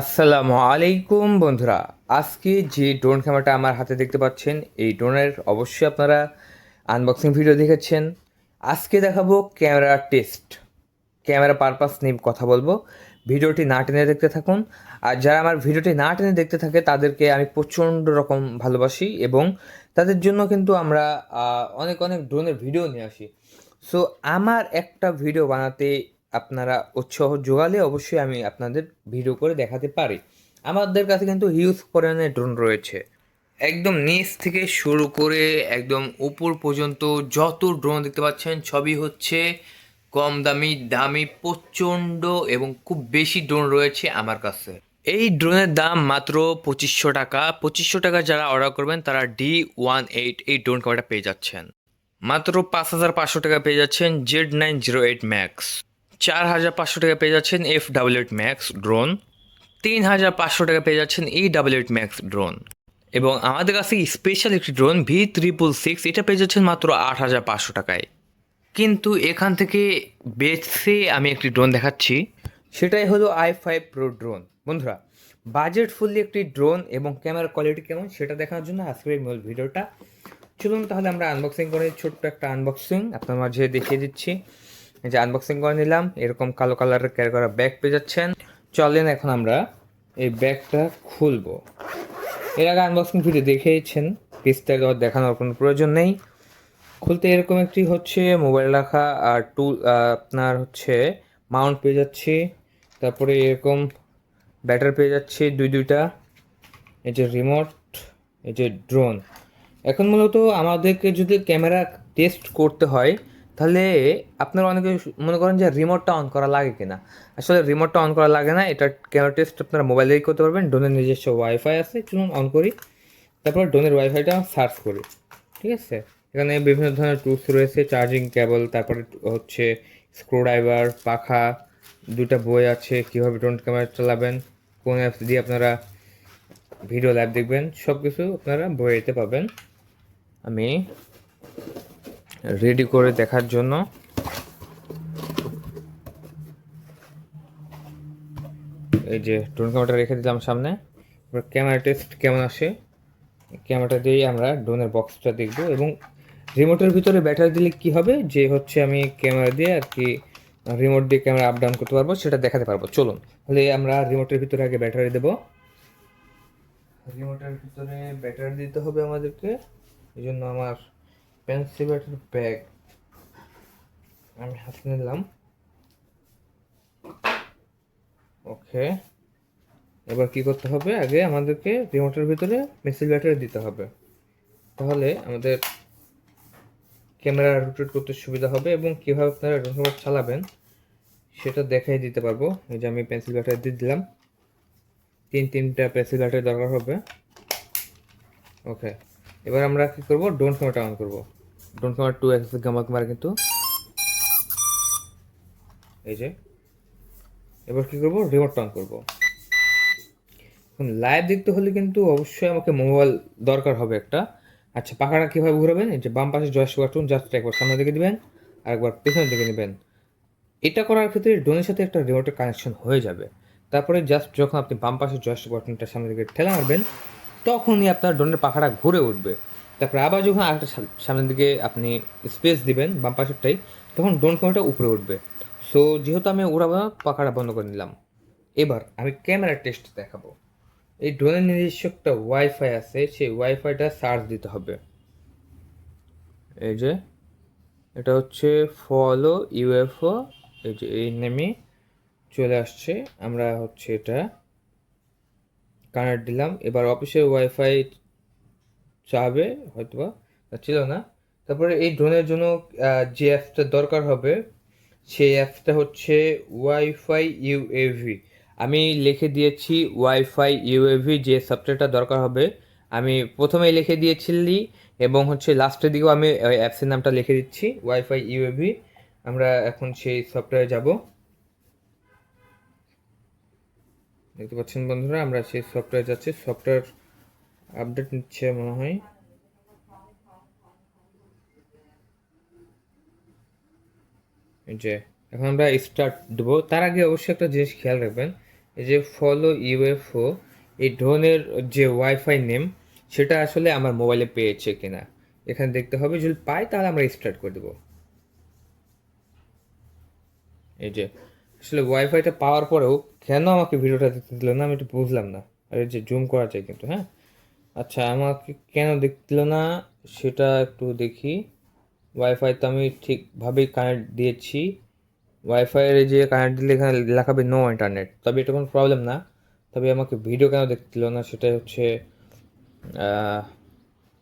আসসালামু আলাইকুম বন্ধুরা। আজকে যে ড্রোন ক্যামেরাটা আমার হাতে দেখতে পাচ্ছেন, এই ড্রোনের অবশ্যই আপনারা আনবক্সিং ভিডিও দেখেছেন। আজকে দেখাবো ক্যামেরা টেস্ট, ক্যামেরা পারপাস নিয়ে কথা বলবো। ভিডিওটি না টেনে দেখতে থাকুন। আর যারা আমার ভিডিওটি না টেনে দেখতে থাকে তাদেরকে আমি প্রচণ্ড রকম ভালোবাসি এবং তাদের জন্য কিন্তু আমরা অনেক অনেক ড্রোনের ভিডিও নিয়ে আসি। সো আমার একটা ভিডিও বানাতে আপনারা উৎসাহ যোগালে অবশ্যই আমি আপনাদের ভিডিও করে দেখাতে পারি। আমাদের কাছে কিন্তু হিউজ পরিমাণে ড্রোন রয়েছে, একদম নিচ থেকে শুরু করে একদম উপর পর্যন্ত যত ড্রোন দেখতে পাচ্ছেন সবই হচ্ছে কম দামি দামি প্রচণ্ড এবং খুব বেশি ড্রোন রয়েছে আমার কাছে। এই ড্রোনের দাম মাত্র 2500 টাকা। 2500 টাকা যারা অর্ডার করবেন তারা D18 এই ড্রোন ক্যামেরাটা পেয়ে যাচ্ছেন। মাত্র 5500 টাকা পেয়ে যাচ্ছেন Z908 ম্যাক্স। 4500 টাকা পেয়ে যাচ্ছেন F88 ম্যাক্স ড্রোন। 3500 টাকা পেয়ে যাচ্ছেন E88 ম্যাক্স ড্রোন। এবং আমাদের কাছে স্পেশাল একটি ড্রোন V666, এটা পেয়ে যাচ্ছেন মাত্র 8500 টাকায়। কিন্তু এখান থেকে বেছে আমি একটি ড্রোন দেখাচ্ছি, সেটাই হলো i5 Pro ড্রোন। বন্ধুরা, বাজেট ফুললি একটি ড্রোন এবং ক্যামেরা কোয়ালিটি কেমন সেটা দেখানোর জন্য আজকের এই মূল ভিডিওটা। চলুন তাহলে আমরা আনবক্সিং করে, ছোট্ট একটা আনবক্সিং আপনার মাঝে দেখিয়ে দিচ্ছি। এই যে আনবক্সিং করে নিলাম, এরকম কালো কালারের ক্যারি করা ব্যাগ পেয়ে যাচ্ছেন। চলেন এখন আমরা এই ব্যাগটা খুলবো। এর আগে আনবক্সিং ভিডিও দেখেইছেন, পিসটা দেখানোর কোনো প্রয়োজন নেই। খুলতে এরকম একটি হচ্ছে মোবাইল রাখা আর টুল, আপনার হচ্ছে মাউন্ট পেয়ে যাচ্ছি। তারপরে এরকম ব্যাটারি পেয়ে যাচ্ছি দুইটা। এই যে রিমোট, এই যে ড্রোন। এখন মূলত আমাদেরকে যদি ক্যামেরা টেস্ট করতে হয় তাহলে আপনারা অনেকে মনে করেন যে রিমোটটা অন করা লাগে কিনা। আসলে রিমোটটা অন করা লাগে না, এটা ক্যামেরা টেস্ট আপনারা মোবাইল দিয়েই করতে পারবেন। ড্রোনের নিজস্ব ওয়াইফাই আছে, চলুন অন করি। তারপর ড্রোনের ওয়াইফাইটা সার্চ করি। ঠিক আছে, এখানে বিভিন্ন ধরনের টুলস রয়েছে, চার্জিং কেবল, তারপরে হচ্ছে স্ক্রুড্রাইভার, পাখা, দুটা বই আছে, কীভাবে ড্রোন ক্যামেরা চালাবেন, কোন অ্যাপস দিয়ে আপনারা ভিডিও লাইভ দেখবেন, সব কিছু আপনারা বইয়েতে পাবেন। আমি রেডি করে দেখার জন্য এই যে ড্রোন ক্যামেরাটা রেখে দিলাম সামনে। এবার ক্যামেরা টেস্ট কেমন আসে, ক্যামেরাটা দিয়েই আমরা ড্রোনের বক্সটা দেখব। এবং রিমোটের ভিতরে ব্যাটারি দিলে কি হবে যে হচ্ছে আমি ক্যামেরা দিয়ে আর কি রিমোট দিয়ে ক্যামেরা আপ ডাউন করতে পারবো, সেটা দেখাতে পারবো। চলুন তাহলে আমরা রিমোটের ভিতরে আগে ব্যাটারি দেবো। রিমোটের ভিতরে ব্যাটারি দিতে হবে আমাদেরকে, এই জন্য আমার পেন্সিল ব্যাটারি ব্যাগ আমি হাতে নিলাম। ওকে, এবার কি করতে হবে, আগে আমাদেরকে রিমোটের ভিতরে পেন্সিল ব্যাটারি দিতে হবে, তাহলে আমাদের ক্যামেরা রোটেট করতে সুবিধা হবে এবং কীভাবে আপনারা ড্রোন চালাবেন সেটা দেখাই দিতে পারবো। এই যে আমি পেন্সিল ব্যাটারি দিয়ে দিলাম, তিনটা পেন্সিল ব্যাটারি দরকার হবে। ওকে, এবার আমরা কী করবো, ড্রোন ক্যামেরাটা অন করবো। Drone camera 2x gamma camera কিন্তু এই যে। এবার কী করবো, রিমোটটা অন করবো। এখন লাইভ দেখতে হলে কিন্তু অবশ্যই আমাকে মোবাইল দরকার হবে একটা। আচ্ছা, পাখাটা কীভাবে ঘুরাবেন, এই যে বাম পাশে জয়স্টিক বাটন, জাস্ট একবার সামনের দিকে দিবেন আর একবার পেছনের দিকে নেবেন। এটা করার ক্ষেত্রে ড্রোনের সাথে একটা রিমোটের কানেকশন হয়ে যাবে। তারপরে জাস্ট যখন আপনি বাম পাশে জয়স্টিক বাটনটা সামনের দিকে ঠেলা মারবেন তখনই আপনার ড্রোনের পাখাটা ঘুরে উঠবে। তারপরে আবার যখন আরেকটা সামনের দিকে আপনি স্পেস দিবেন বাম পাশেরটাই, তখন ড্রোন ক্যামেরাটা উপরে উঠবে। সো যেহেতু আমি উড়াবো না, পাখাটা বন্ধ করে নিলাম। এবার আমি ক্যামেরা টেস্ট দেখাবো। এই ড্রোনের নিজস্ব একটা ওয়াইফাই আছে, সেই ওয়াইফাইটা চার্জ দিতে হবে। এই যে এটা হচ্ছে ফলো ইউএফও, এই যে এই নেমে চলে আসছে। আমরা হচ্ছে এটা কানেক্ট দিলাম। এবার অফিসের ওয়াইফাই চাবে হয়তোবা, ছিল না। তারপরে এই ড্রোনের জন্য যে অ্যাপসটা দরকার হবে সেই অ্যাপসটা হচ্ছে ওয়াইফাই ইউএভি। আমি লিখে দিয়েছি ওয়াইফাই ইউএভি, যে সফটওয়্যারটা দরকার হবে আমি প্রথমেই লিখে দিয়েছিলি এবং হচ্ছে লাস্টের দিকেও আমি ওই অ্যাপসের নামটা লিখে দিচ্ছি, ওয়াইফাই ইউএভি। আমরা এখন সেই সফটওয়্যারে যাব। দেখতে পাচ্ছেন বন্ধুরা, আমরা সেই সফটওয়্যার যাচ্ছি। সফটওয়্যার আপডেট নিচ্ছে মনে হয়। এই যে এখন আমরা স্টার্ট দেবো, তার আগে অবশ্যই একটা জিনিস খেয়াল রাখবেন, এই যে ফলো ইউএফও, এই ড্রোনের যে ওয়াইফাই নেম সেটা আসলে আমার মোবাইলে পেয়েছে কিনা এখানে দেখতে হবে। যদি পাই তাহলে আমরা স্টার্ট করে দেবো। এই যে আসলে ওয়াইফাইটা পাওয়ার পরেও কেন আমাকে ভিডিওটা দেখতে দিল না আমি একটু বুঝলাম না। আর এই যে জুম করা যায় কিন্তু, হ্যাঁ আচ্ছা আমাকে কেন দেখতে দিল না সেটা একটু দেখি। ওয়াইফাই তো আমি ঠিকভাবেই কানেক্ট দিয়েছি। ওয়াইফাইয়ের যে কানেক্ট দিলে এখানে লেখাবে নো ইন্টারনেট, তবে এটা কোনো প্রবলেম না। তবে আমাকে ভিডিও কেন দেখতে দিল না সেটাই হচ্ছে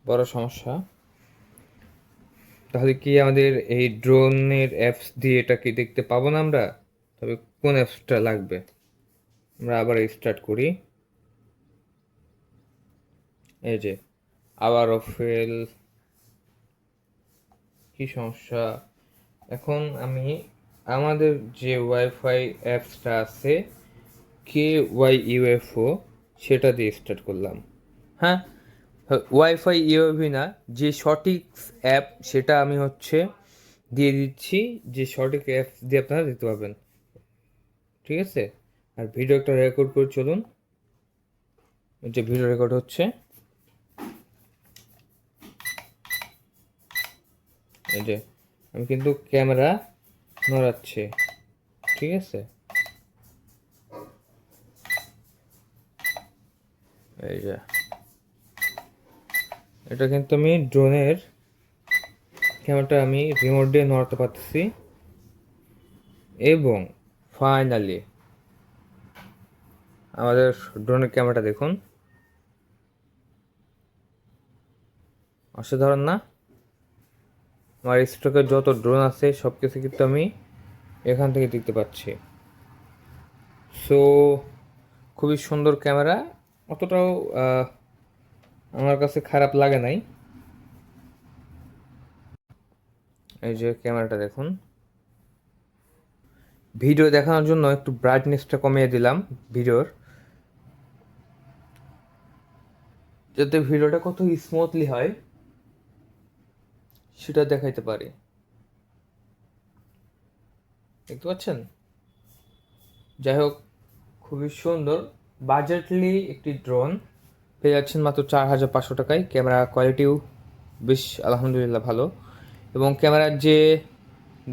বড় সমস্যা। তাহলে কি আমাদের এই ড্রোনের অ্যাপস দিয়ে এটা কি দেখতে পাবো না আমরা? তবে কোন অ্যাপসটা লাগবে? আমরা আবার স্টার্ট করি। এই যে আবারও ফেল, কি সমস্যা? এখন আমি আমাদের যে ওয়াইফাই অ্যাপসটা আছে KYUFO সেটা দিয়ে স্টার্ট করলাম। হ্যাঁ, ওয়াইফাই ইউএভি না, যে সঠিক অ্যাপ সেটা আমি হচ্ছে দিয়ে দিচ্ছি, যে সঠিক অ্যাপ দিয়ে আপনারা দিতে পারবেন। ঠিক আছে, আর ভিডিও একটা রেকর্ড করে চলুন। যে ভিডিও রেকর্ড হচ্ছে, এই যে আমি কিন্তু ক্যামেরা নড়াচ্ছি। ঠিক আছে, এই যে এটা কিন্তু আমি ড্রোনের ক্যামেরাটা আমি রিমোট দিয়ে নড়াতে পারতেছি। এবং ফাইনালি আমাদের ড্রোনের ক্যামেরাটা দেখুন, অসাধারণ না? আমার স্টকে যত ড্রোন আছে সব কিছু কিন্তু আমি এখান থেকে দেখতে পাচ্ছি। সো খুবই সুন্দর ক্যামেরা, অতটাও আমার কাছে খারাপ লাগে নাই। এই যে ক্যামেরাটা দেখুন। ভিডিও দেখানোর জন্য একটু ব্রাইটনেসটা কমিয়ে দিলাম ভিডিওর, যাতে ভিডিওটা কত স্মুথলি হয় সেটা দেখাইতে পারি। দেখতে পাচ্ছেন? যাই হোক, খুবই সুন্দর বাজেটলি একটি ড্রোন পেয়ে যাচ্ছেন মাত্র 4500 টাকায়। ক্যামেরা কোয়ালিটিও বেশ আলহামদুলিল্লাহ ভালো। এবং ক্যামেরার যে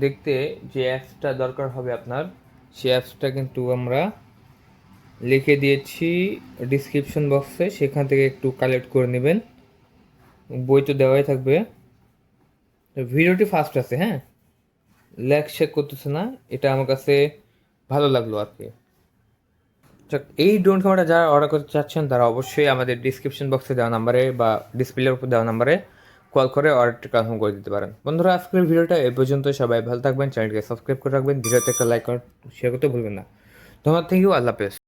দেখতে যে অ্যাপসটা দরকার হবে আপনার, সেই অ্যাপসটা কিন্তু আমরা লিখে দিয়েছি ডিসক্রিপশন বক্সে, সেখান থেকে একটু কালেক্ট করে নেবেন। বই তো দেওয়াই থাকবে। ভিডিওটি ফাস্ট আছে, হ্যাঁ, ল্যাগ শেক করতেছে না, এটা আমার কাছে ভালো লাগলো আর কি। যাক, এই ড্রোন ক্যামেরাটা যারা অর্ডার করতে চাচ্ছেন তারা অবশ্যই আমাদের ডিসক্রিপশন বক্সে দেওয়া নাম্বারে বা ডিসপ্লের উপর দেওয়া নাম্বারে কল করে অর্ডারটি কনফার্ম করে দিতে পারেন। বন্ধুরা, আজকের ভিডিওটা এ পর্যন্ত। সবাই ভালো থাকবেন, চ্যানেলকে সাবস্ক্রাইব করে রাখবেন, ভিডিওতে একটা লাইক শেয়ার করতে ভুলবেন না। ধন্যবাদ, থ্যাংক ইউ, আল্লাহ হাফেজ।